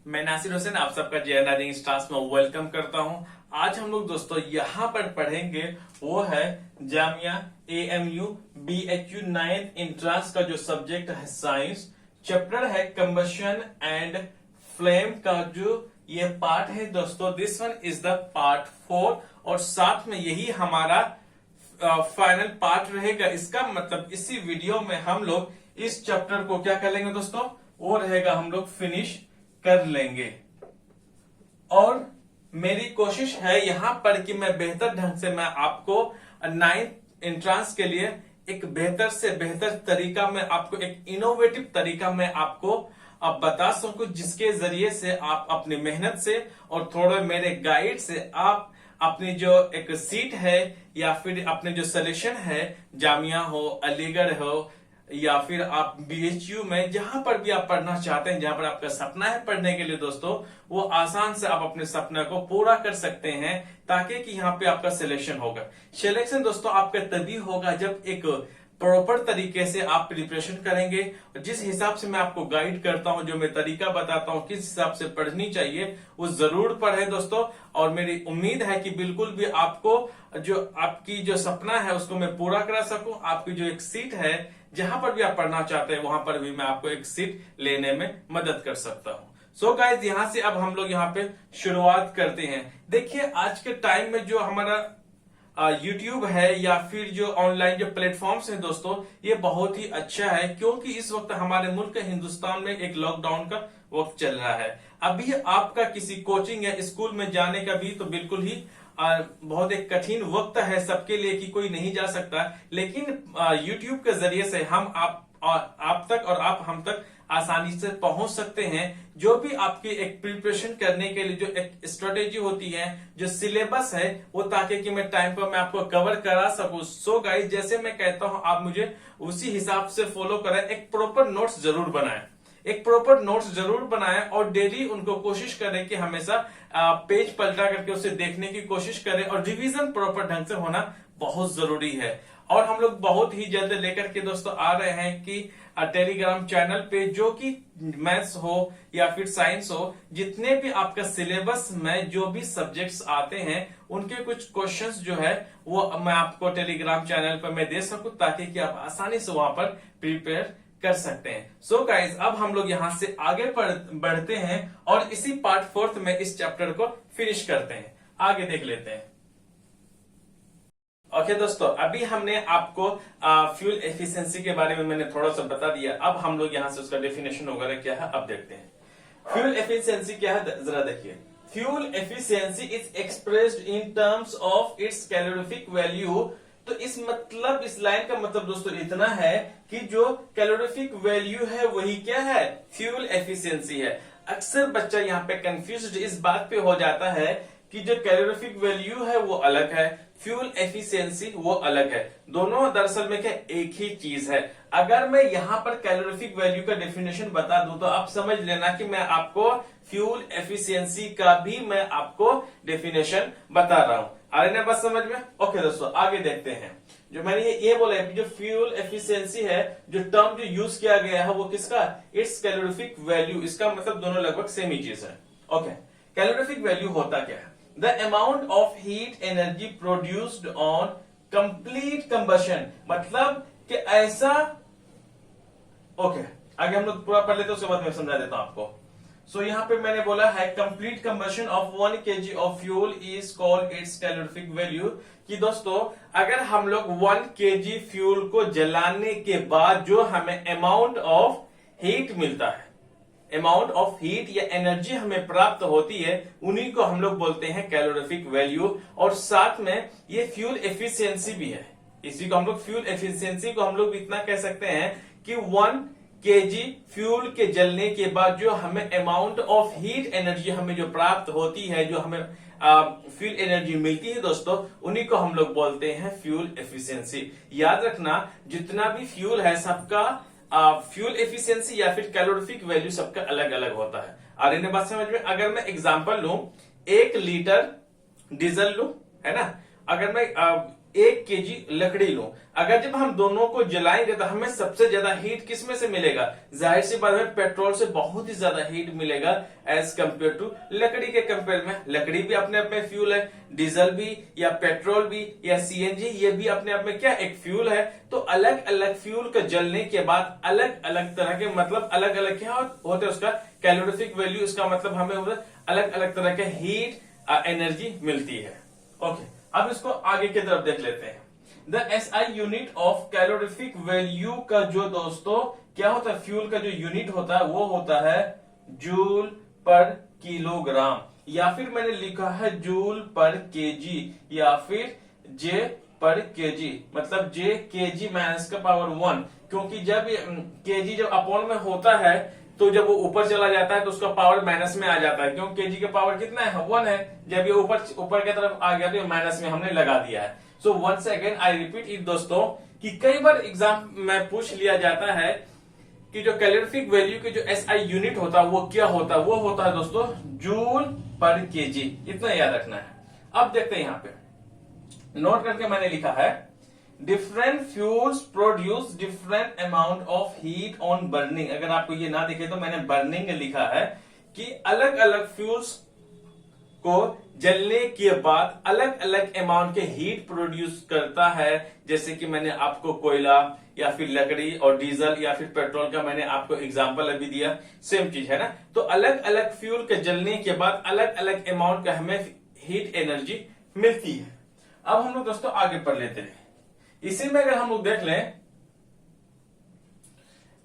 मैं नासिर हुसैन आप सबका जे स्टार्स में वेलकम करता हूं। आज हम लोग दोस्तों यहाँ पर पढ़ेंगे वो है Jamia AMU BHU 9th entrance का जो सब्जेक्ट है साइंस, चैप्टर है कंबशन एंड फ्लेम का जो ये पार्ट है दोस्तों। This one is the part 4 और साथ में यही हमारा फाइनल पार्ट रहेगा। इसका मतलब इसी वीडियो में हम लोग इस चैप्टर को क्या कर लेंगे दोस्तों, वो रहेगा हम लोग फिनिश कर लेंगे। और मेरी कोशिश है यहां पर कि मैं बेहतर ढंग से मैं आपको 9th एंट्रेंस के लिए एक बेहतर से बेहतर तरीका में आपको एक इनोवेटिव तरीका में आपको अब बता सकूं, जिसके जरिए से आप अपनी मेहनत से और थोड़े मेरे गाइड से आप अपनी जो एक सीट है या फिर अपने जो सिलेक्शन है, जामिया हो, अलीगढ़ हो या फिर आप BHU में जहां पर भी आप पढ़ना चाहते हैं, जहां पर आपका सपना है पढ़ने के लिए दोस्तों, वो आसान से आप अपने सपने को पूरा कर सकते हैं ताकि कि यहाँ पे आपका सिलेक्शन होगा। सिलेक्शन दोस्तों आपका तभी होगा जब एक प्रॉपर तरीके से आप प्रिपरेशन करेंगे। जिस हिसाब से मैं आपको गाइड करता हूं, जो मैं तरीका बताता हूं किस हिसाब से पढ़नी चाहिए, वो जरूर पढ़े दोस्तों। और मेरी उम्मीद है कि बिल्कुल भी आपको जो आपकी जो सपना है उसको मैं पूरा करा सकूं। आपकी जो एक सीट है जहां पर भी आप पढ़ना चाहते हैं वहां पर भी मैं आपको एक सीट लेने में मदद कर सकता हूं। सो गाइस, यहां से अब हम लोग यहाँ पे शुरुआत करते हैं। देखिए आज के टाइम में जो हमारा YouTube है या फिर जो ऑनलाइन जो प्लेटफॉर्म्स हैं दोस्तों, ये बहुत ही अच्छा है क्योंकि इस वक्त हमारे मुल्क हिंदुस्तान में एक लॉकडाउन का वक्त चल रहा है। अभी आपका किसी कोचिंग या स्कूल में जाने का भी तो बिल्कुल ही बहुत एक कठिन वक्त है सबके लिए कि कोई नहीं जा सकता, लेकिन YouTube के जरिए से हम आप तक और आप हम तक आसानी से पहुंच सकते हैं। जो भी आपकी एक प्रिपरेशन करने के लिए जो एक स्ट्रेटेजी होती है, जो सिलेबस है, वो ताकि कि मैं टाइम पर मैं आपको कवर करा सकूं। सो गाइस, जैसे मैं कहता हूं आप मुझे उसी हिसाब से फॉलो करें। एक प्रॉपर नोट्स जरूर बनाएं, एक प्रॉपर नोट्स जरूर बनाएं और डेली उनको कोशिश करें कि हमेशा पेज पलटा करके उसे देखने की कोशिश करें। और रिवीजन प्रॉपर ढंग से होना बहुत जरूरी है। और हम लोग बहुत ही जल्द लेकर के दोस्तों आ रहे हैं कि टेलीग्राम चैनल पे जो कि मैथ्स हो या फिर साइंस हो, जितने भी आपका सिलेबस में जो भी सब्जेक्ट्स आते हैं उनके कुछ क्वेश्चंस जो है वो मैं आपको टेलीग्राम चैनल पर मैं दे सकूं ताकि कि आप आसानी से वहां पर प्रिपेयर कर सकते हैं। सो गाइज, अब हम लोग यहां से आगे बढ़ते हैं और इसी पार्ट 4 में इस चैप्टर को फिनिश करते हैं। आगे देख लेते हैं। ओके दोस्तों, अभी हमने आपको फ्यूल एफिशिएंसी के बारे में मैंने थोड़ा सा बता दिया। अब हम लोग यहां से उसका डेफिनेशन वगैरह क्या है अब देखते हैं। फ्यूल एफिशिएंसी क्या है जरा देखिए। Fuel efficiency is expressed in terms of its calorific value. तो इस लाइन का मतलब दोस्तों इतना है कि जो कैलोरीफिक वैल्यू है वही क्या है, फ्यूल एफिशिएंसी है। अक्सर बच्चा यहाँ पे कंफ्यूज्ड इस बात पे हो जाता है कि जो कैलोरीफिक वैल्यू है वो अलग है, फ्यूल एफिशिएंसी वो अलग है। दोनों दरअसल में क्या एक ही चीज है। अगर मैं यहाँ पर कैलोरीफिक वैल्यू का डेफिनेशन बता दूं तो आप समझ लेना कि मैं आपको फ्यूल एफिशिएंसी का भी मैं आपको डेफिनेशन बता रहा हूं। आ रही ना बात समझ में? ओके दोस्तों, आगे देखते हैं। जो मैंने ये बोला है, जो फ्यूल एफिशिएंसी है, जो टर्म जो यूज किया गया है वो किसका, इट्स कैलोरीफिक वैल्यू। इसका मतलब दोनों लगभग सेम ही चीज है। ओके, कैलोरीफिक वैल्यू होता क्या है? The amount of heat energy produced on complete combustion. मतलब कि ऐसा, ओके आगे हम लोग पूरा पढ़ लेते हैं, उसके बाद मैं समझा देता हूं आपको। सो यहाँ पे मैंने बोला है complete combustion of 1 kg of fuel is called its calorific value. कि दोस्तों अगर हम लोग 1 kg फ्यूल को जलाने के बाद जो हमें अमाउंट ऑफ हीट मिलता है, अमाउंट ऑफ हीट या एनर्जी हमें प्राप्त होती है, उन्हीं को हम लोग बोलते हैं कैलोरीफिक वैल्यू। और साथ में ये फ्यूल एफिशिएंसी भी है। इसी को हम लोग फ्यूल एफिशिएंसी को हम लोग इतना कह सकते हैं कि 1 kg फ्यूल के जलने के बाद जो हमें अमाउंट ऑफ हीट एनर्जी हमें जो प्राप्त होती है, जो हमें फ्यूल एनर्जी मिलती है दोस्तों, उन्हीं को हम लोग बोलते हैं फ्यूल एफिशिएंसी। याद रखना, जितना भी फ्यूल है सबका फ्यूल एफिशिएंसी या फिर कैलोरीफिक वैल्यू सबका अलग अलग होता है। और इन्हें बात समझ में, अगर मैं एग्जांपल लूं, 1 लीटर डीजल लूं, है ना, अगर मैं 1 केजी लकड़ी लो। अगर जब हम दोनों को जलाएंगे तो हमें सबसे ज्यादा हीट किस में से मिलेगा? जाहिर सी बात है पेट्रोल से बहुत ही ज्यादा हीट मिलेगा एज कंपेयर टू लकड़ी के कंपेयर में। लकड़ी भी अपने आप में फ्यूल है, डीजल भी या पेट्रोल भी या सीएनजी ये भी अपने आप में क्या एक फ्यूल है। तो अलग अलग फ्यूल का जलने के बाद अलग अलग तरह के मतलब अलग अलग क्या होते हैं उसका कैलोरीफिक वैल्यू, इसका मतलब हमें अलग अलग तरह के हीट एनर्जी मिलती है। ओके, अब इसको आगे की तरफ देख लेते हैं। The SI unit of calorific value का जो दोस्तों क्या होता है, फ्यूल का जो यूनिट होता है वो होता है जूल पर किलोग्राम, या फिर मैंने लिखा है जूल पर केजी, या फिर जे पर केजी, मतलब जे केजी माइनस का पावर 1, क्योंकि जब केजी जब अपॉन में होता है तो जब वो ऊपर चला जाता है तो उसका पावर माइनस में आ जाता है, क्योंकि केजी का पावर कितना है 1 है। जब ये ऊपर की तरफ आ गया तो ये माइनस में हमने लगा दिया है। So once again I repeat it दोस्तों कि कई बार एग्जाम में पूछ लिया जाता है कि जो कैलोरीफिक वैल्यू की जो एसआई यूनिट होता है वो क्या होता है, वो होता है दोस्तों जूल पर केजी। इतना याद रखना है। अब देखते हैं यहां पे नोट करके मैंने लिखा है different fuels produce different amount of heat on burning. अगर आपको ये ना दिखे तो मैंने बर्निंग लिखा है कि अलग अलग फ्यूल्स को जलने के बाद अलग अलग अमाउंट के हीट प्रोड्यूस करता है। जैसे कि मैंने आपको कोयला या फिर लकड़ी और डीजल या फिर पेट्रोल का मैंने आपको एग्जांपल अभी दिया, सेम चीज है ना। तो अलग अलग फ्यूल के जलने के बाद अलग अलग अमाउंट का हमें हीट एनर्जी मिलती है। अब हम लोग दोस्तों आगे पढ़ लेते हैं। इसी में अगर हम लोग देख लें,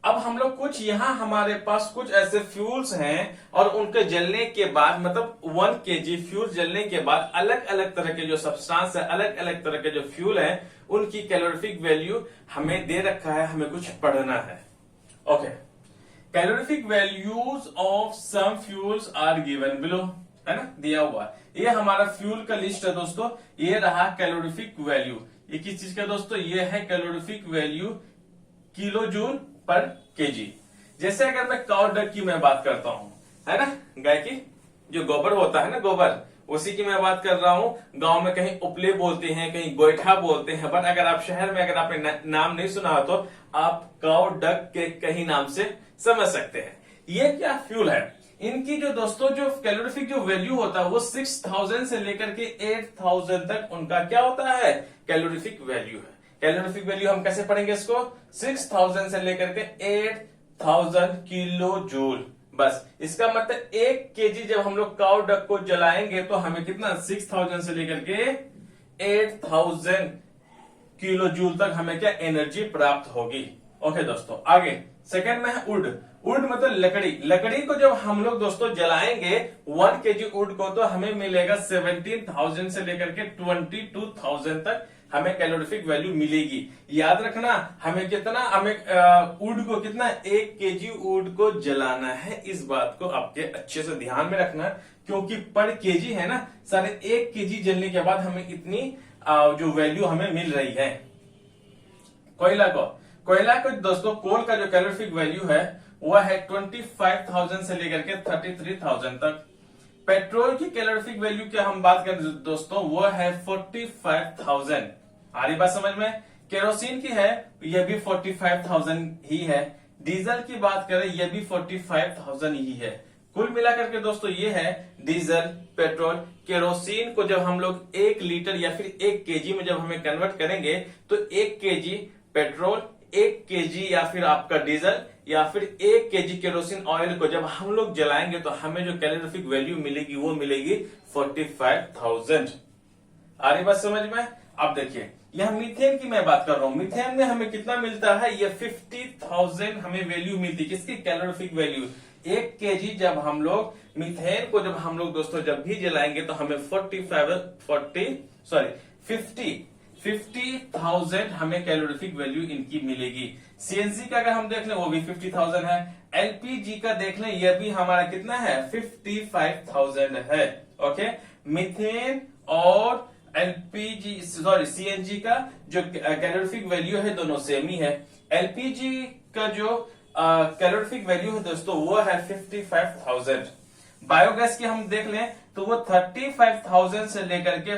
अब हम लोग कुछ यहां हमारे पास कुछ ऐसे फ्यूल्स हैं और उनके जलने के बाद मतलब 1 केजी फ्यूल जलने के बाद अलग अलग तरह के जो सब्सटेंस है, अलग अलग तरह के जो फ्यूल है, उनकी कैलोरीफिक वैल्यू हमें दे रखा है, हमें कुछ पढ़ना है। Okay, calorific values of some fuels are given below, है ना, दिया हुआ। ये हमारा फ्यूल का लिस्ट है दोस्तों। ये रहा कैलोरीफिक वैल्यू। ये किस चीज का दोस्तों? ये है कैलोरीफिक वैल्यू किलो जूल पर केजी। जैसे अगर मैं काउ डक की मैं बात करता हूं, है ना, गाय की जो गोबर होता है ना, गोबर, उसी की मैं बात कर रहा हूं। गांव में कहीं उपले बोलते हैं, कहीं गोईठा बोलते हैं, बट अगर आप शहर में अगर आपने नाम नहीं सुना हो तो आप काउ डक के कहीं नाम से समझ सकते हैं। ये क्या फ्यूल है, इनकी जो दोस्तों जो कैलोरीफिक जो वैल्यू होता है वो 6000 से लेकर के 8000 तक उनका क्या होता है कैलोरीफिक वैल्यू है। कैलोरीफिक वैल्यू हम कैसे पढ़ेंगे इसको? 6000 से लेकर के 8000 किलो जूल। बस इसका मतलब 1 केजी जब हम लोग काउ डक को जलाएंगे तो हमें कितना 6000 से लेकर के 8000 किलो जूल तक हमें क्या एनर्जी प्राप्त होगी। ओके दोस्तों, आगे सेकंड में है वुड। वुड मतलब लकड़ी। लकड़ी को जब हम लोग दोस्तों जलाएंगे 1 केजी वुड को तो हमें मिलेगा 17,000 से लेकर के 22,000 तक हमें कैलोरीफिक वैल्यू मिलेगी। याद रखना हमें कितना, हमें वुड को कितना 1 केजी वुड को जलाना है। इस बात को आपके अच्छे से ध्यान में रखना, क्योंकि पर केजी है ना, सारे 1 केजी जलने के बाद हमें इतनी जो वैल्यू हमें मिल रही है। कोयला को दोस्तों कोल का जो कैलोरीफिक वैल्यू है वह है 25,000 से लेकर के 33,000 तक। पेट्रोल की कैलोरीफिक वैल्यू की हम बात करें दोस्तों वो है 45,000। आ रही बात समझ में? केरोसिन की है यह भी 45,000 ही है। डीजल की बात करें यह भी 45,000 ही है। कुल मिलाकर के दोस्तों ये है डीजल, पेट्रोल, केरोसिन को जब हम लोग 1 लीटर या फिर 1 केजी में जब हमें कन्वर्ट करेंगे तो 1 केजी पेट्रोल, 1 केजी या फिर आपका डीजल या फिर 1 केजी केरोसिन ऑयल को जब हम लोग जलाएंगे तो हमें जो कैलोरीफिक वैल्यू मिलेगी वो मिलेगी 45,000। आ रही बात समझ में? अब देखिए यह मीथेन की मैं बात कर रहा हूं। मीथेन में हमें कितना मिलता है? ये 50,000 हमें वैल्यू मिलती है। किसकी? Calorific value. 1 केजी जब हम लोग मीथेन को जब हम लोग दोस्तों जब भी जलाएंगे तो हमें 50,000 हमें कैलोरीफिक वैल्यू इनकी मिलेगी। सीएनजी का अगर हम देख लें वो भी 50,000 है। एलपीजी का देख लें यह भी हमारा कितना है 55,000 है। ओके, मीथेन और एलपीजी सीएनजी का जो कैलोरीफिक वैल्यू है दोनों सेम ही है। एलपीजी का जो कैलोरीफिक वैल्यू है दोस्तों वो है 55,000। बायोगैस की हम देख लें तो वो 35,000 से लेकर के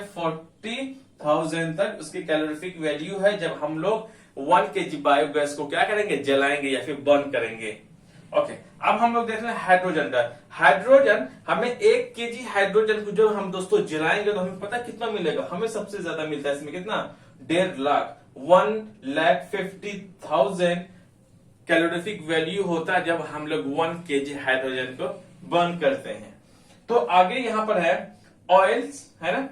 50,000 तक उसकी कैलोरीफिक वैल्यू है जब हम लोग 1 kg बायोगैस को क्या करेंगे, जलाएंगे या फिर बर्न करेंगे। ओके, अब हम लोग देख रहे हैं हाइड्रोजन का। हाइड्रोजन, हमें 1 kg हाइड्रोजन को जब हम दोस्तों जलाएंगे तो हमें पता कितना मिलेगा, हमें सबसे ज्यादा मिलता है इसमें कितना, 1.5 लाख, 1,50,000 कैलोरीफिक वैल्यू होता है जब हम लोग 1 kg हाइड्रोजन को बर्न करते हैं। तो आगे यहां पर है ऑयल्स, है ना,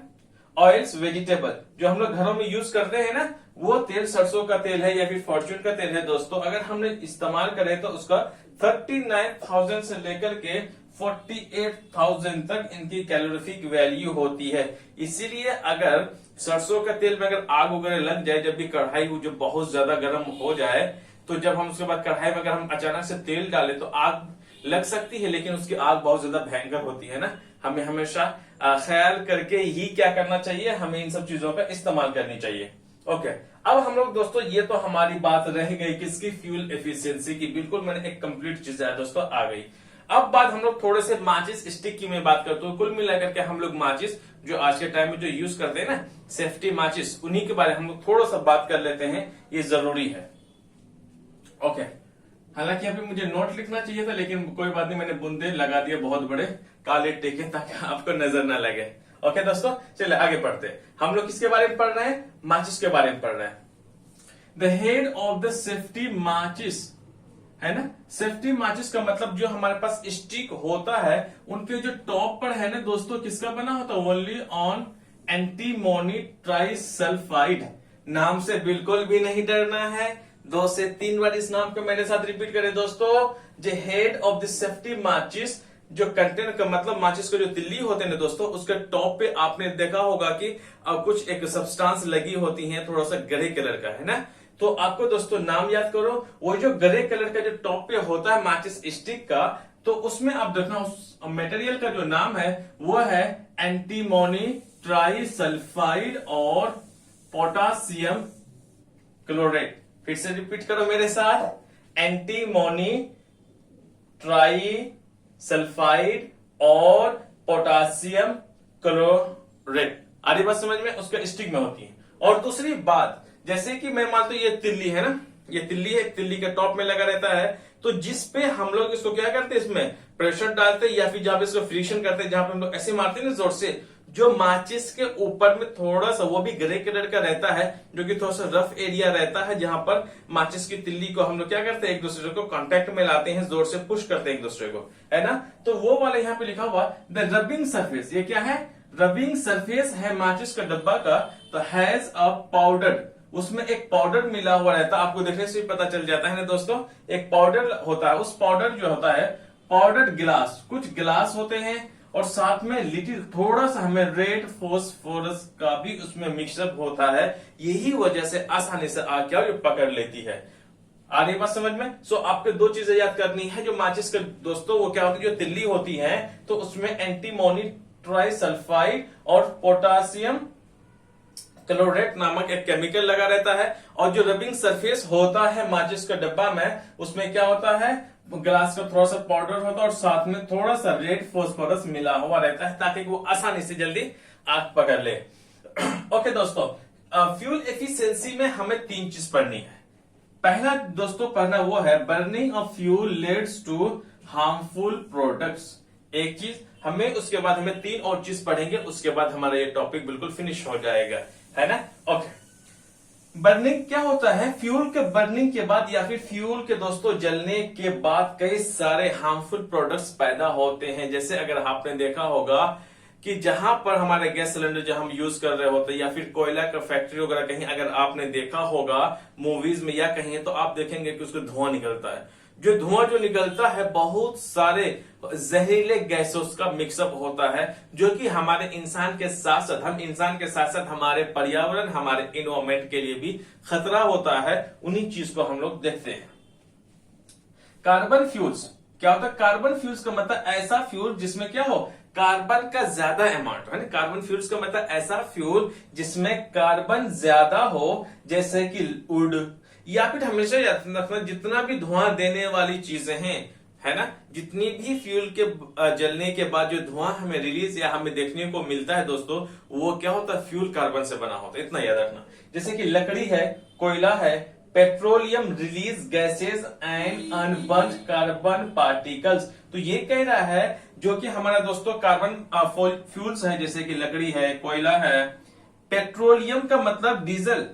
ऑयल्स वेजिटेबल जो हम लोग घरों में यूज करते हैं ना, वो तेल सरसों का तेल है या फिर फॉर्च्यून का तेल है दोस्तों। अगर हमने इस्तेमाल करें तो उसका 39,000 से लेकर के 48,000 तक इनकी कैलोरीफिक वैल्यू होती है। इसीलिए अगर सरसों का तेल में अगर आग वगैरह लग जाए, जब भी कढ़ाई वो जो बहुत ज्यादा गर्म हो जाए, तो जब हम उसके बाद कढ़ाई में अगर हम अचानक से तेल डालें तो आग लग सकती है, लेकिन उसकी आग बहुत ज्यादा भयंकर होती है ना। हमें हमेशा ख्याल करके ही क्या करना चाहिए, हमें इन सब चीजों का इस्तेमाल करनी चाहिए। ओके, अब हम लोग दोस्तों, ये तो हमारी बात रह गई किसकी, फ्यूल एफिशिएंसी की। बिल्कुल मैंने एक कंप्लीट चीज है दोस्तों आ गई। अब बात हम लोग थोड़े से माचिस स्टिक की मैं बात करता हूँ। कुल मिलाकर के हम लोग माचिस जो आज के टाइम में जो यूज करते हैं ना, सेफ्टी माचिस, उन्हीं के बारे में हम लोग थोड़ा सा बात कर लेते हैं, ये जरूरी है। ओके, हालांकि अभी मुझे नोट लिखना चाहिए था, लेकिन कोई बात नहीं, मैंने बुंदे लगा दिए बहुत बड़े काले टेके ताकि आपको नजर ना लगे। ओके दोस्तों, चलिए आगे पढ़ते हैं। हम लोग किसके बारे में पढ़ रहे हैं, माचिस के बारे में पढ़ रहे हैं। The head of the safety माचिस, है ना, सेफ्टी माचिस का मतलब जो हमारे पास स्टिक होता है, उनके जो टॉप पर है ना दोस्तों, किसका बना होता है, ओनली ऑन एंटीमोनी ट्राइसल्फाइड। नाम से बिल्कुल भी नहीं डरना है, 2 से 3 बार इस नाम को मेरे साथ रिपीट करें दोस्तों। जो हेड ऑफ द सेफ्टी माचिस, जो कंटेनर का मतलब माचिस के जो तिल्ली होते हैं दोस्तों, उसके टॉप पे आपने देखा होगा कि कुछ एक सब्सटेंस लगी होती है, थोड़ा सा ग्रे कलर का, है ना। तो आपको दोस्तों नाम याद करो, वो जो ग्रे कलर का जो टॉप पे होता है माचिस स्टिक का, तो उसमें आप देखना उस मटेरियल का जो नाम है वो है एंटीमोनी ट्राइसल्फाइड और पोटासियम क्लोरेट। फिर से रिपीट करो मेरे साथ, एंटीमोनी ट्राइसल्फाइड और पोटासियम क्लोरेट। आधी बात समझ में, उसका स्टिक में होती है। और दूसरी बात, जैसे कि मैं मानता हूं ये तिल्ली है ना, ये तिल्ली है, तिल्ली के टॉप में लगा रहता है, तो जिस पे हम लोग इसको क्या करते हैं, इसमें प्रेशर डालते हैं या फिर जहां पे इसको फ्रिक्शन करते हैं, जहां पे हम लोग ऐसे मारते हैं ना जोर से, जो माचिस के ऊपर में थोड़ा सा वो भी ग्रे कलर का रहता है, जो कि थोड़ा सा रफ एरिया रहता है, जहां पर माचिस की तिल्ली को हम लोग क्या करते हैं, एक दूसरे को कांटेक्ट में लाते हैं, जोर से पुश करते हैं एक दूसरे को, है ना। तो वो वाला यहाँ पे लिखा हुआ द रबिंग सरफेस, ये क्या है, रबिंग सरफेस है माचिस का डब्बा का। तो हैज अ पाउडर, उसमें एक पाउडर मिला हुआ रहता है, आपको देखने से भी पता चल जाता है ना दोस्तों, एक पाउडर होता है। उस पाउडर जो होता है, पाउडर गिलास, कुछ गिलास होते हैं, और साथ में लिटिल थोड़ा सा हमें रेड फोस्फोरस का भी उसमें मिक्सअप होता है। यही वजह से आसानी से आग क्या पकड़ लेती है। आ रही बात समझ में। सो आपको 2 चीजें याद करनी है जो माचिस के दोस्तों, वो क्या होती है, जो तिल्ली होती है, तो उसमें एंटीमोनी ट्राइसल्फाइड और पोटासियम क्लोरेट नामक एक केमिकल लगा रहता है। और जो रबिंग सरफेस होता है माचिस का डब्बा में, उसमें क्या होता है, ग्लास का थोड़ा सा पाउडर होता है और साथ में थोड़ा सा रेड फोस्फोरस मिला हुआ रहता है, ताकि वो आसानी से जल्दी आग पकड़ ले। ओके दोस्तों, फ्यूल एफिशिएंसी में हमें 3 चीज पढ़नी है। पहला दोस्तों पढ़ना वो है, burning of fuel leads to harmful products, एक चीज हमें, उसके बाद हमें 3 और चीज पढ़ेंगे, उसके बाद हमारा ये टॉपिक बिल्कुल फिनिश हो जाएगा, है ना। ओके, बर्निंग क्या होता है, फ्यूल के बर्निंग के बाद या फिर फ्यूल के दोस्तों जलने के बाद कई सारे हार्मफुल प्रोडक्ट्स पैदा होते हैं। जैसे अगर आपने देखा होगा कि जहां पर हमारे गैस सिलेंडर जो हम यूज कर रहे होते हैं, या फिर कोयला का फैक्ट्री वगैरह कहीं अगर आपने देखा होगा मूवीज में या कहीं, तो आप देखेंगे कि उसको धुआं निकलता है। जो धुआं जो निकलता है, बहुत सारे जहरीले गैसों का मिक्सअप होता है, जो कि हमारे इंसान के साथ साथ, हम इंसान के साथ साथ हमारे पर्यावरण, हमारे इन्वायरमेंट के लिए भी खतरा होता है। उन्हीं चीज को हम लोग देखते हैं। कार्बन फ्यूल्स क्या होता है, कार्बन फ्यूल्स का मतलब ऐसा फ्यूल जिसमें क्या हो, कार्बन का ज्यादा अमाउंट, है ना। कार्बन फ्यूल्स का मतलब ऐसा फ्यूल जिसमें कार्बन ज्यादा हो, जैसे कि वुड, या फिर हमेशा याद रखना जितना भी धुआं देने वाली चीजें हैं, है ना, जितनी भी फ्यूल के जलने के बाद जो धुआं हमें रिलीज या हमें देखने को मिलता है दोस्तों, वो क्या होता है, फ्यूल कार्बन से बना होता है। इतना याद रखना। जैसे कि लकड़ी है, कोयला है, petroleum release gases and unburned carbon particles. तो ये कह रहा है जो कि हमारा दोस्तों कार्बन फ्यूल्स है, जैसे कि लकड़ी है, कोयला है, पेट्रोलियम का मतलब diesel,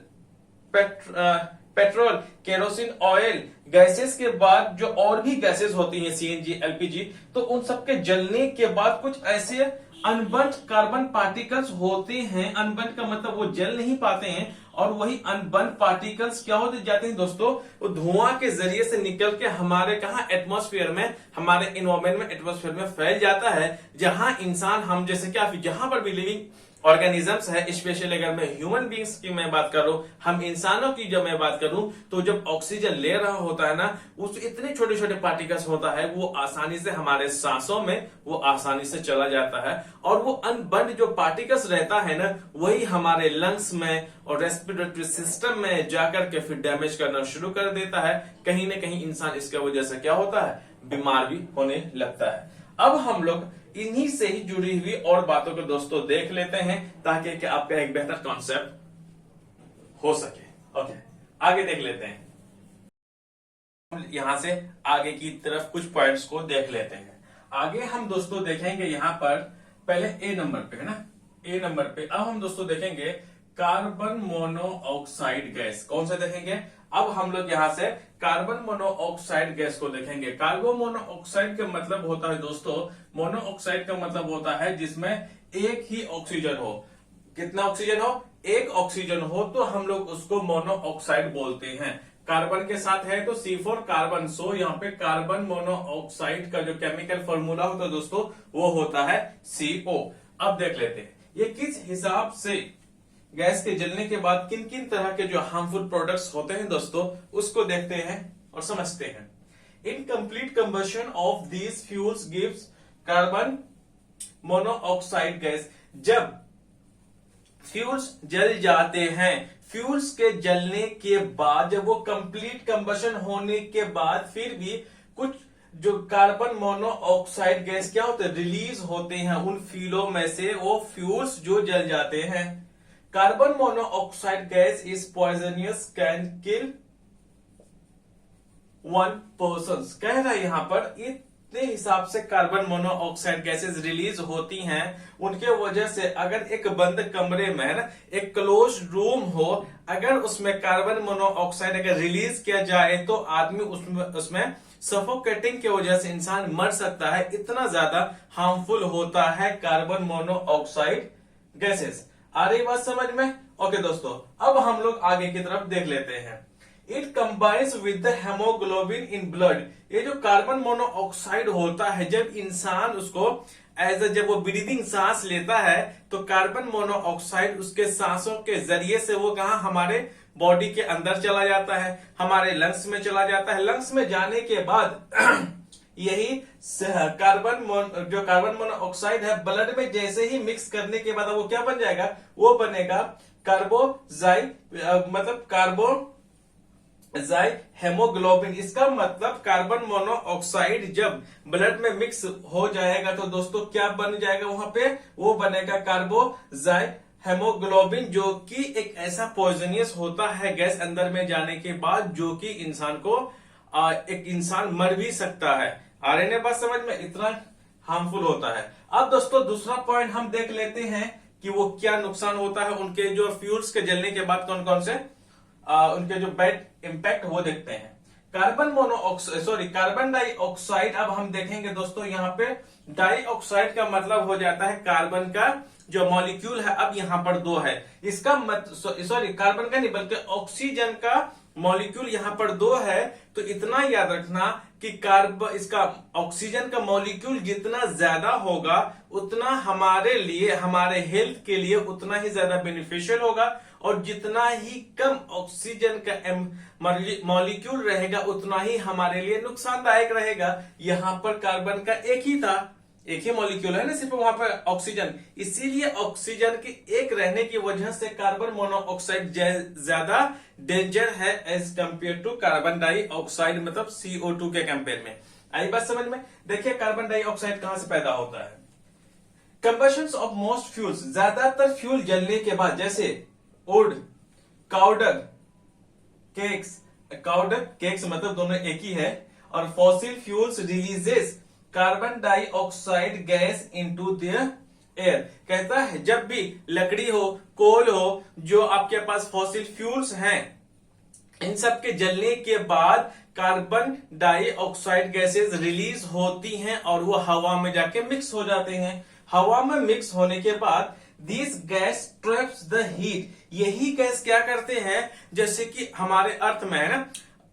petrol, kerosene, oil, gases के बाद जो और भी गैसेस होती हैं, सीएनजी, एलपीजी, तो उन सबके जलने के बाद कुछ ऐसे अनबर्न्ड कार्बन पार्टिकल्स होते हैं। अनबर्न्ड का मतलब वो जल नहीं पाते हैं, और वही अनबर्न्ड पार्टिकल्स क्या होते जाते हैं दोस्तों, वो धुआं के जरिए से निकल के हमारे कहा एटमॉस्फेयर में, हमारे इन्वायरमेंट में, एटमॉस्फेयर में फैल जाता है। जहां इंसान, हम जैसे क्या जहां पर भी लिविंग ऑर्गेनिजम्स है, स्पेशली अगर मैं ह्यूमन बींग्स की मैं बात करूं, हम इंसानों की जब मैं बात करूं, तो जब ऑक्सीजन ले रहा होता है ना, उस इतने छोटे छोटे पार्टिकल्स होता है, वो आसानी से हमारे सांसों में वो आसानी से चला जाता है, और वो अनबर्न्ड जो पार्टिकल्स रहता है ना, वही हमारे लंग्स में और रेस्पिरेटरी सिस्टम में जाकर के फिर डैमेज करना शुरू कर देता है। कहीं ना कहीं इंसान इसके वजह से क्या होता है, बीमार भी होने लगता है। अब हम लोग इन्हीं से ही जुड़ी हुई और बातों को दोस्तों देख लेते हैं, ताकि कि आपका एक बेहतर कॉन्सेप्ट हो सके। ओके, आगे देख लेते हैं। यहां से आगे की तरफ कुछ पॉइंट्स को देख लेते हैं। आगे हम दोस्तों देखेंगे यहां पर, पहले ए नंबर पे है ना, ए नंबर पे अब हम दोस्तों देखेंगे कार्बन मोनोऑक्साइड गैस। कौन सा देखेंगे, अब हम लोग यहां से कार्बन मोनोऑक्साइड गैस को देखेंगे। कार्बन मोनोऑक्साइड का मतलब होता है दोस्तों, मोनोऑक्साइड का मतलब होता है जिसमें एक ही ऑक्सीजन हो। कितना ऑक्सीजन हो, एक ऑक्सीजन हो, तो हम लोग उसको मोनोऑक्साइड बोलते हैं। कार्बन के साथ है तो C4 कार्बन, सो यहाँ पे कार्बन मोनोऑक्साइड का जो केमिकल फॉर्मूला होता है दोस्तों, वो होता है CO। अब देख लेते हैं ये किस हिसाब से गैस के जलने के बाद किन किन तरह के जो हार्मफुल प्रोडक्ट्स होते हैं दोस्तों, उसको देखते हैं और समझते हैं। Incomplete combustion of these fuels gives carbon monoxide gas. जब फ्यूल्स जल जाते हैं, फ्यूल्स के जलने के बाद, जब वो कंप्लीट कंबशन होने के बाद फिर भी कुछ जो कार्बन मोनोऑक्साइड गैस क्या होते हैं, रिलीज होते हैं उन फ्यूलों में से, वो फ्यूल्स जो जल जाते हैं। Carbon monoxide gas is poisonous, can kill one person. कह रहा है यहां पर इतने हिसाब से कार्बन मोनोऑक्साइड गैसेस रिलीज होती हैं, उनके वजह से अगर एक बंद कमरे में ना, एक क्लोज रूम हो, अगर उसमें कार्बन मोनोऑक्साइड अगर रिलीज किया जाए तो आदमी उसमें सफोकेटिंग की वजह से इंसान मर सकता है। इतना ज्यादा हार्मफुल होता है कार्बन मोनोऑक्साइड गैसेस। आ रही बात समझ में? ओके दोस्तों, अब हम लोग आगे की तरफ देख लेते हैं। It combines with the haemoglobin in blood. ये जो कार्बन मोनोऑक्साइड होता है, जब इंसान उसको जब वो ब्रीदिंग सांस लेता है, तो कार्बन मोनोऑक्साइड उसके सांसों के जरिए से वो कहा हमारे बॉडी के अंदर चला जाता है, हमारे लंग्स में चला जाता है। लंग्स में जाने के बाद यही कार्बन मोनोऑक्साइड है, ब्लड में जैसे ही मिक्स करने के बाद वो क्या बन जाएगा, वो बनेगा कार्बोजाई हेमोग्लोबिन। इसका मतलब कार्बन मोनोऑक्साइड जब ब्लड में मिक्स हो जाएगा तो दोस्तों क्या बन जाएगा वहां पे, वो बनेगा कार्बोजाई हेमोग्लोबिन, जो कि एक ऐसा पॉइजनियस होता है गैस अंदर में जाने के बाद, जो कि इंसान को एक इंसान मर भी सकता है। आरएनए बात समझ में, इतना हार्मफुल होता है। अब दोस्तों दूसरा पॉइंट हम देख लेते हैं कि वो क्या नुकसान होता है उनके जो फ्यूल्स के जलने के बाद, कौन कौन से उनके जो बैड इंपैक्ट वो देखते हैं। Carbon dioxide. अब हम देखेंगे दोस्तों यहाँ पे डाइऑक्साइड का मतलब हो जाता है कार्बन का जो मॉलिक्यूल है, अब यहाँ पर दो है, इसका कार्बन का नहीं बल्कि ऑक्सीजन का मॉलिक्यूल यहाँ पर दो है। तो इतना याद रखना कि इसका ऑक्सीजन का मॉलिक्यूल जितना ज्यादा होगा, उतना हमारे लिए, हमारे हेल्थ के लिए उतना ही ज्यादा बेनिफिशियल होगा, और जितना ही कम ऑक्सीजन का मॉलिक्यूल रहेगा उतना ही हमारे लिए नुकसानदायक रहेगा। यहाँ पर कार्बन का एक ही मॉलिक्यूल है ना, सिर्फ वहां पर ऑक्सीजन, इसीलिए ऑक्सीजन के एक रहने की वजह से कार्बन मोनोऑक्साइड ज्यादा डेंजर है as compare to carbon dioxide, मतलब CO2 के कंपेयर में। आई बात समझ में? देखिए कार्बन डाइऑक्साइड कहां से पैदा होता है? कंबशन ऑफ मोस्ट फ्यूल्स, ज्यादातर फ्यूल जलने के बाद, जैसे वुड, काउडर, केक्स, काउडर केक्स मतलब दोनों एक ही है, और fossil fuels releases carbon dioxide gas into the air. कहता है जब भी लकड़ी हो, कोल हो, जो आपके पास फॉसिल फ्यूल्स हैं, इन सब के जलने के बाद कार्बन डाइऑक्साइड गैसेस रिलीज होती हैं और वो हवा में जाके मिक्स हो जाते हैं। हवा में मिक्स होने के बाद this gas traps the heat. यही गैस क्या करते हैं, जैसे कि हमारे अर्थ में है ना,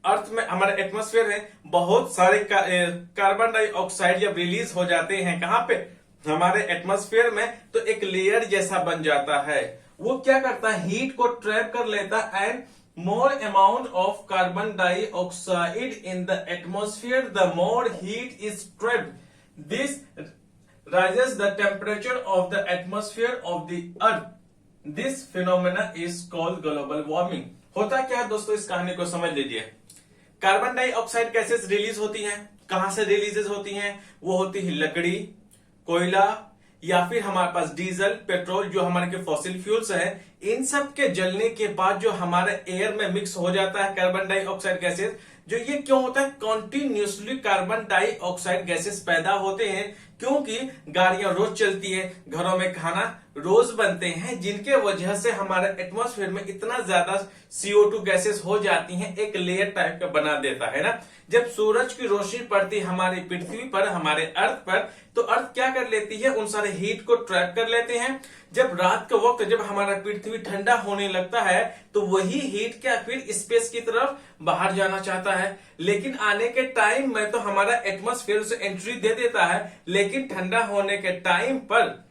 अर्थ में हमारे एटमॉस्फेयर है, बहुत सारे कार्बन डाइऑक्साइड जब रिलीज हो जाते हैं कहां पे, हमारे एटमॉस्फेयर में, तो एक लेयर जैसा बन जाता है। वो क्या करता है, हीट को ट्रैप कर लेता and more amount of carbon dioxide in the atmosphere, the more heat is trapped. This raises the temperature of the atmosphere of the earth. This phenomena is called global warming. होता क्या है दोस्तों, इस कहानी को समझ लीजिए। कार्बन डाइऑक्साइड गैसेस रिलीज होती हैं, कहां से रिलीजेस होती हैं? वो होती है लकड़ी, कोयला, या फिर हमारे पास डीजल, पेट्रोल, जो हमारे के फॉसिल फ्यूल्स है। इन सब के जलने के बाद जो हमारे एयर में मिक्स हो जाता है कार्बन डाइऑक्साइड गैसेस, जो ये क्यों होता है, कॉन्टिन्यूसली कार्बन डाइऑक्साइड गैसेस पैदा होते हैं, क्योंकि गाड़ियां रोज चलती है, घरों में खाना रोज बनते हैं, जिनके वजह से हमारे एटमॉस्फेयर में इतना ज्यादा CO2 गैसेस हो जाती हैं, एक लेयर टाइप का बना देता है ना। जब सूरज की रोशनी पड़ती है हमारी पृथ्वी पर, हमारे अर्थ पर, तो अर्थ क्या कर लेती है, उन सारे हीट को ट्रैप कर लेते हैं। जब रात के वक्त जब हमारा पृथ्वी ठंडा होने लगता है, तो वही हीट क्या फिर स्पेस की तरफ बाहर जाना चाहता है, लेकिन आने के टाइम में तो हमारा एटमॉस्फेयर उसे एंट्री दे देता है, लेकिन ठंडा होने के टाइम पर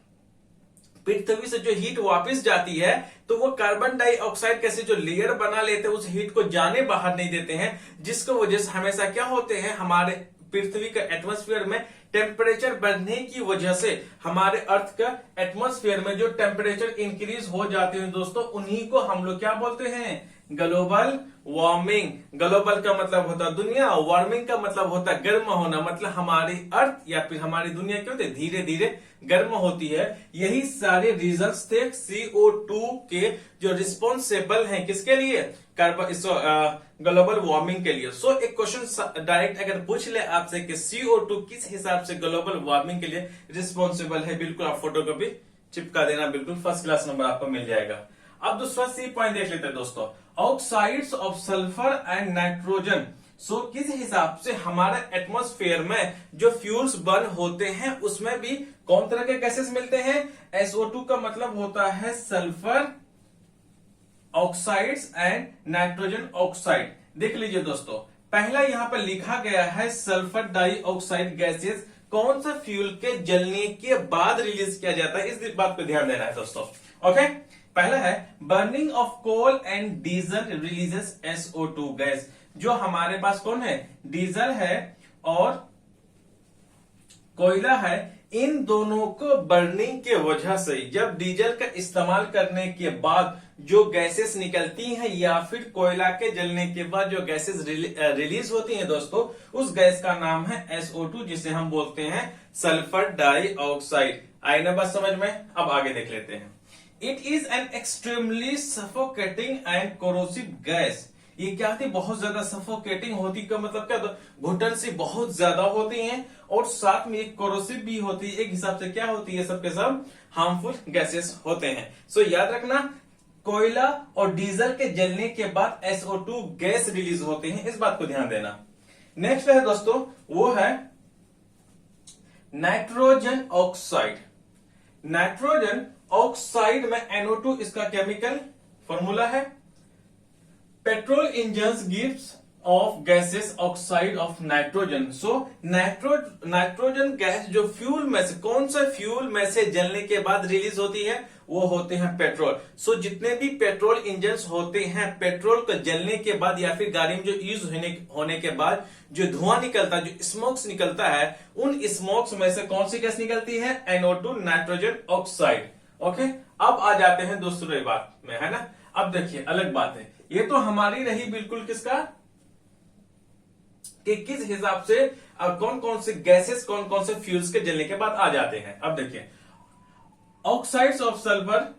पृथ्वी से जो हीट वापस जाती है, तो वो कार्बन डाइऑक्साइड कैसे जो लेयर बना लेते हैं, उस हीट को जाने बाहर नहीं देते हैं, जिसकी वजह से हमेशा क्या होते हैं, हमारे पृथ्वी का एटमॉस्फेयर में टेम्परेचर बढ़ने की वजह से हमारे अर्थ का एटमॉस्फेयर में जो टेम्परेचर इंक्रीज हो जाते हैं दोस्तों, उन्हीं को हम लोग क्या बोलते हैं, ग्लोबल वार्मिंग। ग्लोबल का मतलब होता है दुनिया, वार्मिंग का मतलब होता है गर्म होना, मतलब हमारी अर्थ या फिर हमारी दुनिया क्या होती है, धीरे धीरे गर्म होती है। यही सारे रीजंस थे CO2 के जो रिस्पॉन्सिबल हैं, किसके लिए, कार्बन ग्लोबल वार्मिंग के लिए। सो एक क्वेश्चन डायरेक्ट अगर पूछ ले आपसे कि CO2 किस हिसाब से ग्लोबल वार्मिंग के लिए रिस्पॉन्सिबल है, बिल्कुल आप फोटोकॉपी चिपका देना, बिल्कुल फर्स्ट क्लास नंबर आपको मिल जाएगा। अब दूसरा सी पॉइंट देख लेते हैं दोस्तों, oxides of sulphur and nitrogen. So किस हिसाब से हमारे एटमॉस्फेयर में जो फ्यूल्स बर्न होते हैं, उसमें भी कौन तरह के गैसेस मिलते हैं, SO2 का मतलब होता है sulphur oxides and nitrogen oxide. देख लीजिए दोस्तों, पहला यहां पर लिखा गया है सल्फर डाइऑक्साइड गैसेस कौन सा फ्यूल के जलने के बाद रिलीज किया जाता है, इस बात पे ध्यान देना है दोस्तों। ओके, पहला है burning of coal and diesel releases SO2 गैस। जो हमारे पास कौन है, डीजल है और कोयला है, इन दोनों को बर्निंग के वजह से, जब डीजल का इस्तेमाल करने के बाद जो गैसेस निकलती हैं, या फिर कोयला के जलने के बाद जो गैसेस रिलीज होती हैं दोस्तों, उस गैस का नाम है SO2, जिसे हम बोलते हैं सल्फर डाइऑक्साइड। आई ना बात समझ में? अब आगे देख लेते हैं। It is an extremely suffocating and corrosive gas. ये क्या होती है, बहुत ज्यादा सफोकेटिंग होती का मतलब क्या, घुटन से बहुत ज्यादा होती हैं, और साथ में एक कोरोसिव भी होती है। एक हिसाब से क्या होती है, सबके सब हार्मफुल गैसेस होते हैं। सो याद रखना, कोयला और डीजल के जलने के बाद SO2 गैस रिलीज होते हैं, इस बात को ध्यान देना। नेक्स्ट है दोस्तों, वो है नाइट्रोजन ऑक्साइड। नाइट्रोजन ऑक्साइड में NO2 इसका केमिकल फॉर्मूला है। Petrol engines gives off gases oxide of nitrogen. So nitrogen gas जो फ्यूल में से, कौन सा फ्यूल में से जलने के बाद रिलीज होती है, वो होते हैं पेट्रोल। सो जितने भी पेट्रोल इंजन्स होते हैं, पेट्रोल को जलने के बाद या फिर गाड़ी में जो यूज होने के बाद जो धुआं निकलता है, जो स्मोक्स निकलता है, उन स्मोक्स में से कौन सी गैस निकलती है, NO2 नाइट्रोजन ऑक्साइड। ओके, अब आ जाते हैं दूसरी बात में, है ना। अब देखिए अलग बात है, ये तो हमारी रही बिल्कुल किसका, कि किस हिसाब से अब कौन कौन से गैसेस, कौन कौन से फ्यूल्स के जलने के बाद आ जाते हैं। अब देखिए, oxides of sulphur,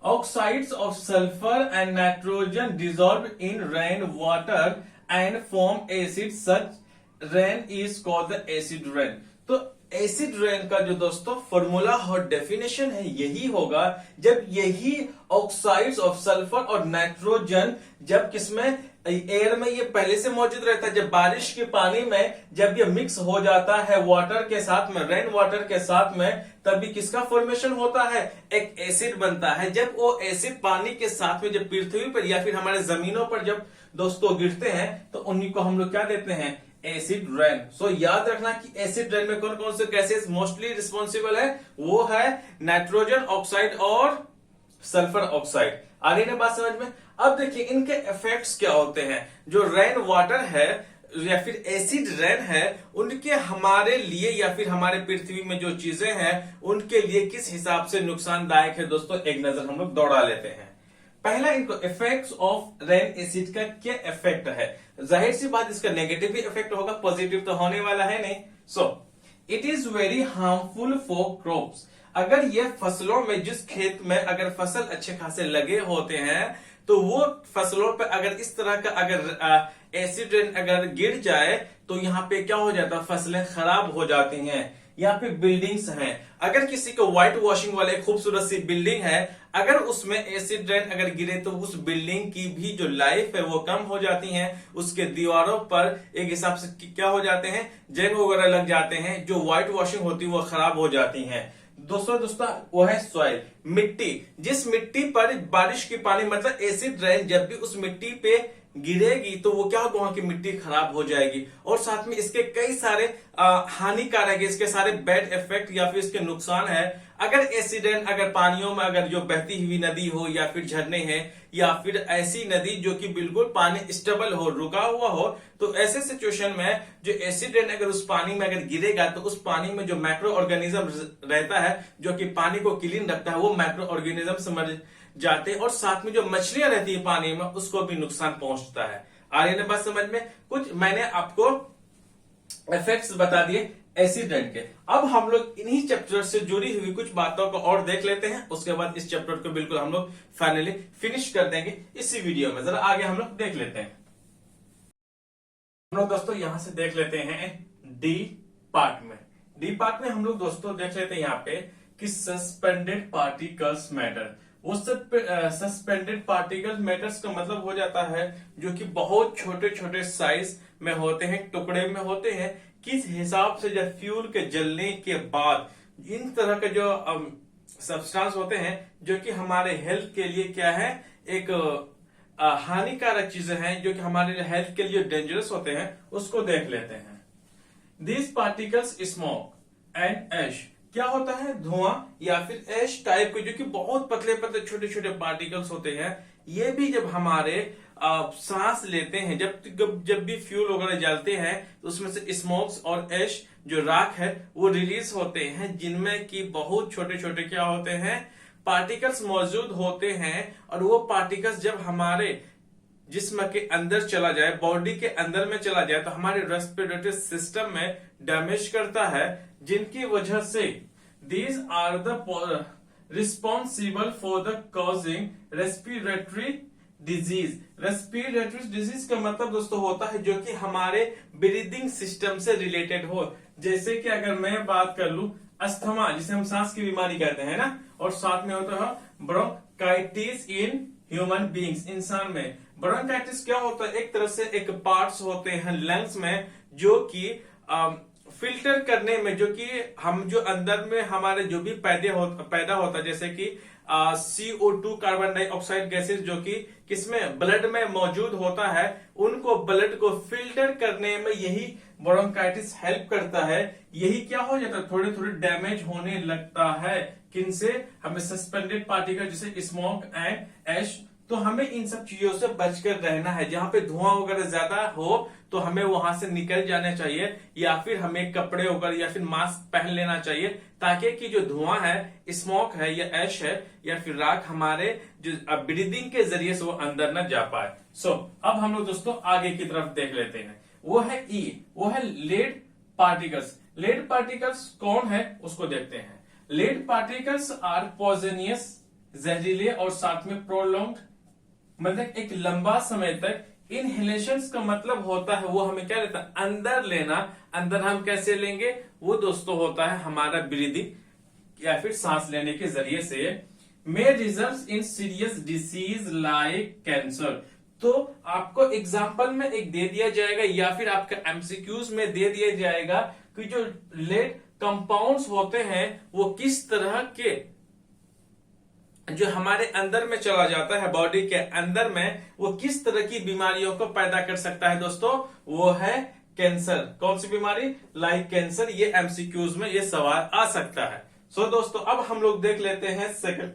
oxides of sulfur and nitrogen dissolve in rain water and form acid. Such rain is called the acid rain. तो एसिड रेन का जो दोस्तों फॉर्मूला और डेफिनेशन है यही होगा जब यही ऑक्साइड्स ऑफ सल्फर और नाइट्रोजन जब किसमें एयर में ये पहले से मौजूद रहता है, जब बारिश के पानी में जब ये मिक्स हो जाता है वाटर के साथ में, रेन वाटर के साथ में, तभी किसका फॉर्मेशन होता है, एक एसिड बनता है। जब वो एसिड पानी के साथ में जब पृथ्वी पर या फिर हमारे जमीनों पर जब दोस्तों गिरते हैं तो उन्हीं को हम लोग क्या देते हैं, एसिड रेन। सो याद रखना कि एसिड रेन में कौन कौन से गैसेस मोस्टली रिस्पॉन्सिबल है, वो है नाइट्रोजन ऑक्साइड और सल्फर ऑक्साइड। आ रही ना बात समझ में। अब देखिए इनके इफेक्ट्स क्या होते हैं। जो रेन वाटर है या फिर एसिड रेन है, उनके हमारे लिए या फिर हमारे पृथ्वी में जो चीजें हैं उनके लिए किस हिसाब से नुकसानदायक है दोस्तों, एक नजर हम लोग दौड़ा लेते हैं। पहला इनको इफेक्ट्स ऑफ रेन एसिड का क्या इफेक्ट है। जाहिर सी बात इसका नेगेटिव भी इफेक्ट होगा, पॉजिटिव तो होने वाला है नहीं। So it is very harmful for crops. अगर ये फसलों में, जिस खेत में अगर फसल अच्छे खासे लगे होते हैं तो वो फसलों पे अगर इस तरह का अगर एसिड रेन अगर गिर जाए तो यहाँ पे क्या हो जाता है, फसलें खराब हो जाती हैं। या फिर बिल्डिंग्स हैं, अगर किसी को व्हाइट वॉशिंग वाले खूबसूरत सी बिल्डिंग है, अगर उसमें एसिड रेन अगर गिरे तो उस बिल्डिंग की भी जो लाइफ है वो कम हो जाती है। उसके दीवारों पर एक हिसाब से क्या हो जाते हैं, जंग वगैरह लग जाते हैं, जो व्हाइट वॉशिंग होती है वो खराब हो जाती है। दोस्तों वो है सॉइल, मिट्टी। जिस मिट्टी पर बारिश की पानी मतलब एसिड रेन जब भी उस मिट्टी पे गिरेगी तो वो क्या होगा, वहां की मिट्टी खराब हो जाएगी। और साथ में इसके कई सारे हानिकारक, इसके सारे बैड इफेक्ट या फिर इसके नुकसान है। अगर एसिड रेन अगर पानियों में अगर जो बहती हुई नदी हो या फिर झरने हैं या फिर ऐसी नदी जो कि बिल्कुल पानी स्टेबल हो, रुका हुआ हो, तो ऐसे सिचुएशन में जो एसिड रेन अगर उस पानी में अगर गिरेगा तो उस पानी में जो माइक्रो ऑर्गेनिज्म रहता है जो कि पानी को क्लीन रखता है, वो माइक्रो ऑर्गेनिज्म मर जाते हैं। और साथ में जो मछलियां रहती है पानी में उसको भी नुकसान पहुंचता है। आ रही है बात समझ में। कुछ मैंने आपको इफेक्ट्स बता दिए एसिड रेन के। अब हम लोग इन्हीं चैप्टर से जुड़ी हुई कुछ बातों को और देख लेते हैं, उसके बाद इस चैप्टर को बिल्कुल हम लोग फाइनली फिनिश कर देंगे इसी वीडियो में। जरा आगे हम लोग देख लेते हैं। हम लोग दोस्तों यहां से देख लेते हैं डी पार्ट में। डी पार्ट में हम लोग दोस्तों देख लेते हैं यहाँ पे कि सस्पेंडेड पार्टिकल्स मैटर। वो सस्पेंडेड पार्टिकल्स मैटर्स का मतलब हो जाता है जो कि बहुत छोटे छोटे साइज में होते हैं, टुकड़े में होते हैं। किस हिसाब से जब फ्यूल के जलने के बाद इन तरह के जो सब्सटेंस होते हैं जो कि हमारे हेल्थ के लिए क्या है, एक हानिकारक चीजें हैं जो कि हमारे हेल्थ के लिए डेंजरस होते हैं, उसको देख लेते हैं। दीज पार्टिकल्स स्मोक एंड एश। क्या होता है, धुआं या फिर एश टाइप के जो कि बहुत पतले पतले छोटे छोटे पार्टिकल्स होते हैं। ये भी जब हमारे सांस लेते हैं, जब भी फ्यूल वगैरह जलते हैं तो उसमें से स्मोक्स और एश जो राख है वो रिलीज होते हैं, जिनमें कि बहुत छोटे छोटे क्या होते हैं, पार्टिकल्स मौजूद होते हैं। और वो पार्टिकल्स जब हमारे जिस्म के अंदर चला जाए, बॉडी के अंदर में चला जाए तो हमारे रेस्पिरेटरी सिस्टम में डैमेज करता है, जिनकी वजह से these are the responsible for the causing respiratory disease. Respiratory disease का मतलब दोस्तों होता है जो कि हमारे ब्रीदिंग सिस्टम से रिलेटेड हो। जैसे कि अगर मैं बात कर लूं अस्थमा, जिसे हम सांस की बीमारी कहते हैं ना, और साथ में होता है ब्रोंकाइटिस इन ह्यूमन बींग्स, इंसान में। ब्रोंकाइटिस क्या होता है, एक तरह से एक पार्ट्स होते हैं लंग्स में जो कि फिल्टर करने में, जो कि हम जो अंदर में हमारे जो भी पैदा होता है, जैसे कि CO2 कार्बन डाइऑक्साइड गैसेस जो कि किसमें, ब्लड में मौजूद होता है, उनको ब्लड को फिल्टर करने में यही ब्रोंकाइटिस हेल्प करता है। यही क्या हो जाता है, थोड़े थोड़े डैमेज होने लगता है। किनसे, हमें सस्पेंडेड पार्टिकल जैसे स्मोक एंड एश। तो हमें इन सब चीजों से बचकर रहना है। जहां पे धुआं वगैरह ज्यादा हो तो हमें वहां से निकल जाना चाहिए, या फिर हमें कपड़े वगैरह या फिर मास्क पहन लेना चाहिए, ताकि कि जो धुआं है, स्मोक है या ऐश है या फिर राख, हमारे जो ब्रीदिंग के जरिए से वो अंदर न जा पाए। अब हम लोग दोस्तों आगे की तरफ देख लेते हैं। वो है ई, वो है लेड पार्टिकल्स। लेड पार्टिकल्स कौन है उसको देखते हैं। लेड पार्टिकल्स आर पॉइजनियस, जहरीले और साथ में प्रोलॉन्ग्ड, मतलब एक लंबा समय तक। इनहेलेशन का मतलब होता है वो हमें क्या लेता है, अंदर लेना। अंदर हम कैसे लेंगे, वो दोस्तों होता है हमारा ब्रीदिंग या फिर सांस लेने के जरिए से। May result in serious disease like cancer. तो आपको एग्जाम्पल में एक दे दिया जाएगा या फिर आपका एमसीक्यूज में दे दिया जाएगा कि जो लेड कंपाउंड्स होते हैं वो किस तरह के जो हमारे अंदर में चला जाता है, बॉडी के अंदर में, वो किस तरह की बीमारियों को पैदा कर सकता है दोस्तों, वो है कैंसर। कौन सी बीमारी, लाइक कैंसर। ये एमसीक्यूज में ये सवाल आ सकता है। सो दोस्तों अब हम लोग देख लेते हैं सेकंड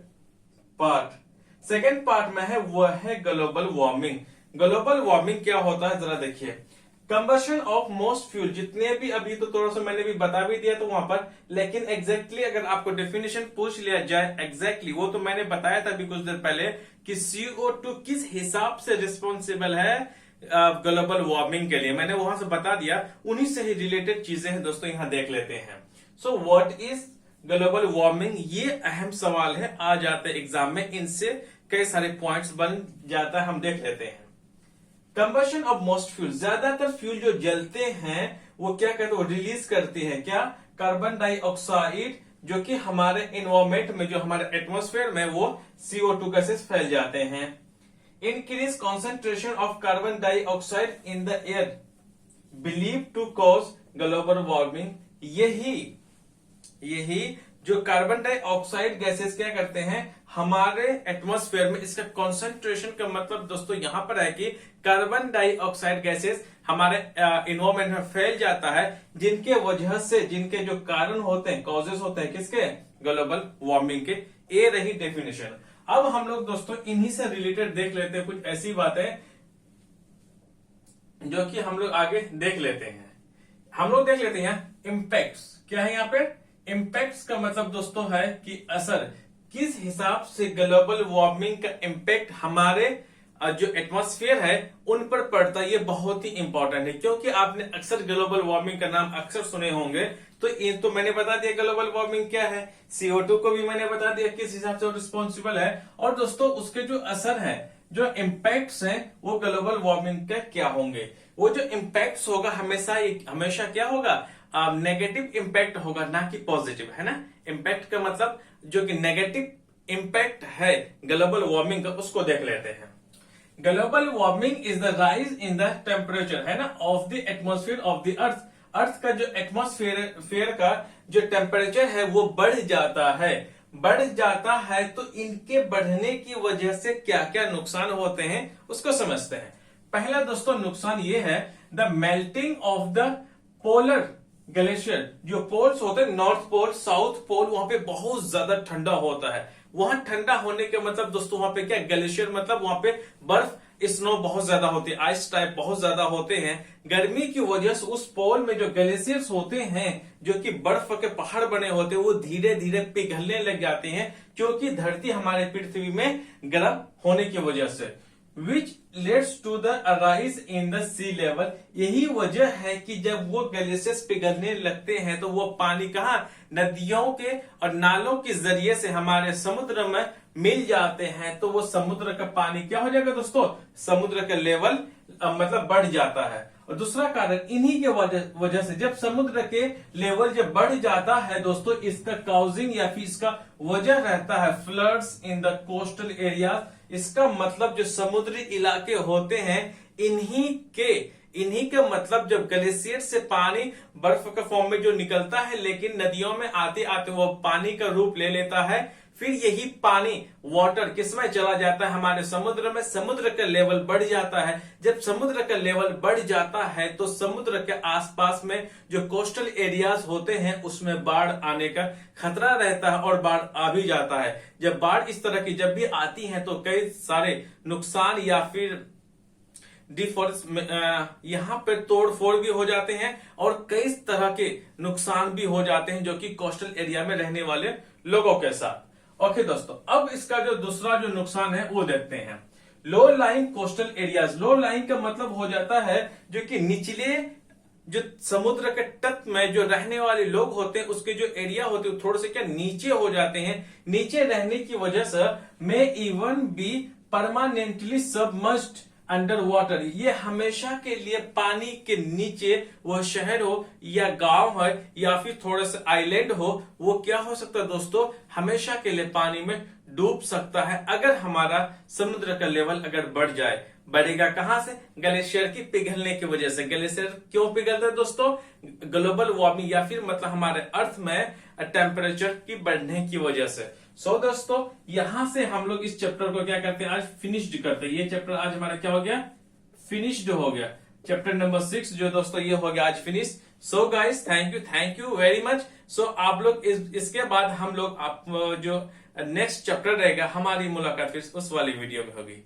पार्ट। सेकंड पार्ट में है वो है ग्लोबल वार्मिंग। ग्लोबल वार्मिंग क्या होता है जरा देखिए। कंबशन ऑफ मोस्ट फ्यूल, जितने भी अभी तो थोड़ा सा मैंने भी बता भी दिया तो वहां पर, लेकिन एग्जैक्टली अगर आपको डेफिनेशन पूछ लिया जाए एग्जैक्टली वो तो मैंने बताया था अभी कुछ देर पहले कि CO2 किस हिसाब से रिस्पॉन्सिबल है ग्लोबल वार्मिंग के लिए, मैंने वहां से बता दिया। उन्हीं से ही रिलेटेड चीजें हैं दोस्तों, यहां देख लेते हैं। So what is global warming, ये अहम सवाल है, आ जाते एग्जाम में, इनसे कई सारे पॉइंट्स बन जाता है, हम देख लेते हैं। कंबशन ऑफ मोस्ट फ्यूल, ज्यादातर फ्यूल जो जलते हैं वो क्या करते हैं, वो रिलीज करते हैं क्या, कार्बन डाइऑक्साइड, जो कि हमारे एनवायरमेंट में, जो हमारे एटमॉस्फेयर में वो CO2 गैसेस फैल जाते हैं। Increase concentration of carbon dioxide in the air believe to cause global warming. यही जो कार्बन डाइऑक्साइड गैसेस क्या करते हैं हमारे एटमॉस्फेयर में, इसका कॉन्सेंट्रेशन का मतलब दोस्तों यहां पर है कि कार्बन डाइऑक्साइड गैसेस हमारे एनवायरमेंट में फैल जाता है, जिनके वजह से, जिनके जो कारण होते हैं, कॉजेस होते हैं किसके, ग्लोबल वार्मिंग के। ये रही डेफिनेशन। अब हम लोग दोस्तों इन्हीं से रिलेटेड देख लेते हैं कुछ ऐसी बातें जो कि हम लोग आगे देख लेते हैं। हम लोग देख लेते हैं इम्पैक्ट्स। क्या है यहाँ पे, इम्पैक्ट्स का मतलब दोस्तों है कि असर, किस हिसाब से ग्लोबल वार्मिंग का इम्पैक्ट हमारे जो एटमॉस्फेयर है उन पर पड़ता है। ये बहुत ही इंपॉर्टेंट है, क्योंकि आपने अक्सर ग्लोबल वार्मिंग का नाम अक्सर सुने होंगे। तो ये तो मैंने बता दिया ग्लोबल वार्मिंग क्या है, CO2 को भी मैंने बता दिया किस हिसाब से रिस्पॉन्सिबल है, और दोस्तों उसके जो असर है, जो इम्पैक्ट्स हैं, वो ग्लोबल वार्मिंग के क्या होंगे। वो जो इम्पैक्ट्स होगा हमेशा क्या होगा, नेगेटिव इम्पैक्ट होगा, ना कि पॉजिटिव, है ना। इम्पैक्ट का मतलब जो कि नेगेटिव इम्पैक्ट है ग्लोबल वार्मिंग का, उसको देख लेते हैं। Global warming is the rise in the temperature, है ना, of the atmosphere of the earth. Earth का जो एटमॉस्फेयर का जो टेम्परेचर है वो बढ़ जाता है। तो इनके बढ़ने की वजह से क्या क्या नुकसान होते हैं उसको समझते हैं। पहला दोस्तों नुकसान ये है, the melting of the polar glacier. जो पोल्स होते हैं, नॉर्थ पोल, साउथ पोल, वहां पे बहुत ज्यादा ठंडा होता है। वहां ठंडा होने के मतलब दोस्तों वहां पे क्या, ग्लेशियर मतलब वहां पे बर्फ, स्नो बहुत ज्यादा होती है, आइस टाइप बहुत ज्यादा होते हैं। गर्मी की वजह से उस पोल में जो ग्लेशियर्स होते हैं, जो कि बर्फ के पहाड़ बने होते हैं, वो धीरे धीरे पिघलने लग जाते हैं, क्योंकि धरती हमारे पृथ्वी में गर्म होने की वजह से। Which leads to the rise in the sea level. यही वजह है कि जब वो ग्लेशियर्स पिघलने लगते हैं तो वो पानी कहाँ, नदियों के और नालों के जरिए से हमारे समुद्र में मिल जाते हैं। तो वो समुद्र का पानी क्या हो जाएगा दोस्तों, समुद्र का लेवल मतलब बढ़ जाता है। और दूसरा कारण इन्हीं के वजह से, जब समुद्र के लेवल जब बढ़ जाता है दोस्तों, इसका काउजिंग या फिर इसका वजह रहता है floods in the coastal area. इसका मतलब जो समुद्री इलाके होते हैं, इन्हीं के मतलब जब ग्लेशियर से पानी बर्फ के फॉर्म में जो निकलता है, लेकिन नदियों में आते आते वो पानी का रूप ले लेता है, फिर यही पानी वाटर किसमें चला जाता है, हमारे समुद्र में। समुद्र का लेवल बढ़ जाता है। जब समुद्र का लेवल बढ़ जाता है तो समुद्र के आसपास में जो कोस्टल एरियाज होते हैं उसमें बाढ़ आने का खतरा रहता है, और बाढ़ आ भी जाता है। जब बाढ़ इस तरह की जब भी आती है तो कई सारे नुकसान या फिर यहाँ पे तोड़ फोड़ भी हो जाते हैं, और कई तरह के नुकसान भी हो जाते हैं जो कि कोस्टल एरिया में रहने वाले लोगों के साथ। ओके दोस्तों, अब इसका जो दूसरा जो नुकसान है वो देखते हैं। Low lying coastal areas, low lying का मतलब हो जाता है जो कि निचले जो समुद्र के तट में जो रहने वाले लोग होते हैं उसके जो एरिया होते हैं थोड़े से क्या नीचे हो जाते हैं। नीचे रहने की वजह से may even be permanently submerged under water, ये हमेशा के लिए पानी के नीचे, वह शहर हो या गांव है या फिर थोड़ा सा आइलैंड हो, वो क्या हो सकता है दोस्तों, हमेशा के लिए पानी में डूब सकता है अगर हमारा समुद्र का लेवल अगर बढ़ जाए। बढ़ेगा कहां से, ग्लेशियर की पिघलने की वजह से। ग्लेशियर क्यों पिघलता है दोस्तों, ग्लोबल वार्मिंग या फिर मतलब हमारे अर्थ में टेम्परेचर की बढ़ने की वजह से। सो दोस्तों यहां से हम लोग इस चैप्टर को क्या करते हैं, आज फिनिश्ड करते हैं। ये चैप्टर आज हमारा क्या हो गया, फिनिश्ड हो गया। चैप्टर नंबर 6 जो दोस्तों ये हो गया आज finish. So guys thank you very much. So आप लोग इसके बाद हम लोग आप जो नेक्स्ट चैप्टर रहेगा हमारी मुलाकात फिर उस वाली वीडियो में होगी।